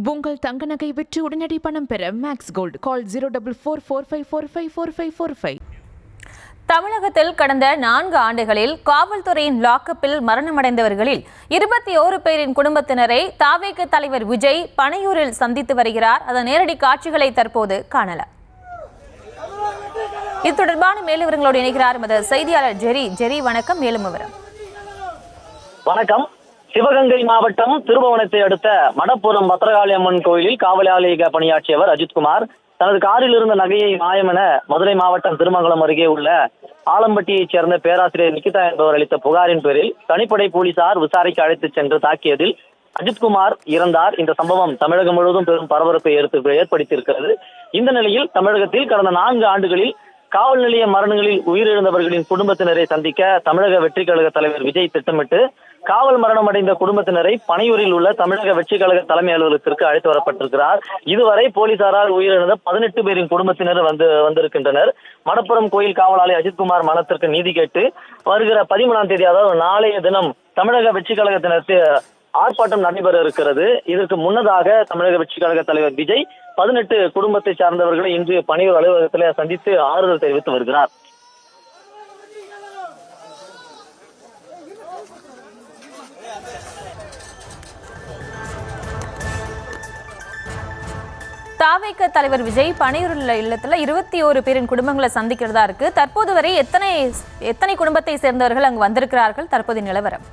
உங்கள் தங்க நகை விற்று உடனடி பணம் பெற மேக்ஸ் கோல்ட் கால் 04445454545. தமிழகத்தில் கடந்த 4 ஆண்டுகளில் காவல்துறையின் லாக்கப்பில் மரணமடைந்தவர்களில் 21 பேரின் குடும்பத்தினரை தாவேக தலைவர் விஜய் பனையூரில் சந்தித்து வருகிறார். அதன் நேரடி காட்சிகளை தற்போது காணலாம். இது தொடர்பான மேலும் விவரங்களோடு இணைகிறார் எமது செய்தியாளர் ஜெரி. வணக்கம். மேலும் விவரம். வணக்கம். சிவகங்கை மாவட்டம் திருபுவனத்தை அடுத்த மடப்புரம் பத்ரகாளி அம்மன் கோயிலில் காவலாளியாக பணியாற்றியவர் அஜித்குமார் தனது காரில் இருந்த நகையை மாயம் என மதுரை மாவட்டம் திருமங்கலம் அருகே உள்ள ஆலம்பட்டியைச் சேர்ந்த பேராசிரியர் நிகிதா என்பவர் அளித்த புகாரின் பேரில் தனிப்படை போலீசார் விசாரிக்க அழைத்துச் சென்று தாக்கியதில் அஜித்குமார் இறந்தார். இந்த சம்பவம் தமிழகம் முழுவதும் பெரும் பரபரப்பை ஏற்படுத்தியிருக்கிறது. இந்த நிலையில் தமிழகத்தில் கடந்த 4 ஆண்டுகளில் காவல் நிலைய மரணங்களில் உயிரிழந்தவர்களின் குடும்பத்தினரை சந்திக்க தமிழக வெற்றி கழக தலைவர் விஜய் திட்டமிட்டு காவல் மரணம் அடைந்த குடும்பத்தினரை பனையூரில் உள்ள தமிழக வெற்றி கழக தலைமை அலுவலகத்திற்கு அழைத்து வரப்பட்டிருக்கிறார். இதுவரை போலீசாரால் உயிரிழந்த 18 பேரின் குடும்பத்தினர் வந்திருக்கின்றனர். மடப்புரம் கோயில் காவலாளி அஜித்குமார் மரணத்திற்கு நீதி கேட்டு வருகிற 13ஆம் தேதி, அதாவது நாளைய தினம் தமிழக வெற்றி கழகத்தினருக்கு ஆர்ப்பாட்டம் நடைபெற இருக்கிறது. இதற்கு முன்னதாக தமிழக வெற்றி கழக தலைவர் விஜய் 18 குடும்பத்தை சார்ந்தவர்களை இன்று பனையூர் அலுவலகத்தில் சந்தித்து ஆறுதல் தெரிவித்து வருகிறார். தாவேக தலைவர் விஜய் பனையூர் இல்லத்துல 21 பேரின் குடும்பங்களை சந்திக்கிறதா இருக்கு. தற்போது வரை எத்தனை குடும்பத்தை சேர்ந்தவர்கள் அங்கு வந்திருக்கிறார்கள்? தற்போதைய நிலவரம்.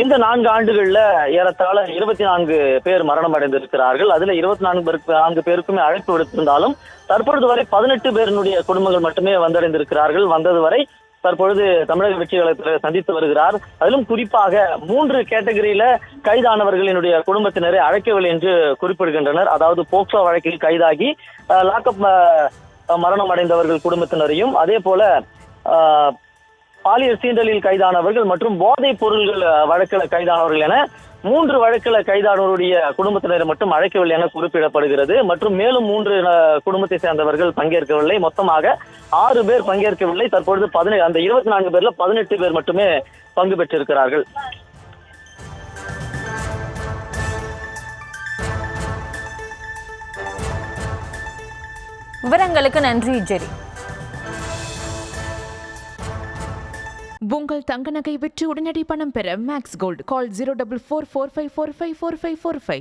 இந்த 4 ஆண்டுகள்ல ஏறத்தாழ 24 பேர் மரணம் அடைந்திருக்கிறார்கள். அதுல 24 பேருக்குமே அழைப்பு விடுத்திருந்தாலும் தற்பொழுது வரை 18 பேரினுடைய குடும்பங்கள் மட்டுமே வந்தடைந்திருக்கிறார்கள். வந்தது வரை தற்பொழுது தமிழக வெற்றி கழகத்தில் சந்தித்து வருகிறார். அதிலும் குறிப்பாக 3 கேட்டகரியில கைதானவர்களினுடைய குடும்பத்தினரை அழைக்கவில்லை என்று குறிப்பிடுகின்றனர். அதாவது போக்சோ வழக்கில் கைதாகி லாக்அப் மரணம் அடைந்தவர்கள் குடும்பத்தினரையும், அதே போல பாலியல் சீண்டலில் கைதானவர்கள் மற்றும் போதைப் பொருள்கள் வழக்கில் கைதானவர்கள் என 3 வழக்கில் கைதானவருடைய குடும்பத்தினரை மட்டும் அழைக்கவில்லை என குறிப்பிடப்படுகிறது. மற்றும் மேலும் 3 குடும்பத்தை சேர்ந்தவர்கள் பங்கேற்கவில்லை. மொத்தமாக 6 பேர் பங்கேற்கவில்லை. தற்பொழுது அந்த 24 பேர்ல 18 பேர் மட்டுமே பங்கு பெற்றிருக்கிறார்கள். விவரங்களுக்கு நன்றி ஜெரி. உங்கள் தங்க நகை விற்று உடனடி பணம் பெற மேக்ஸ் கோல்ட் கால் 04445454545.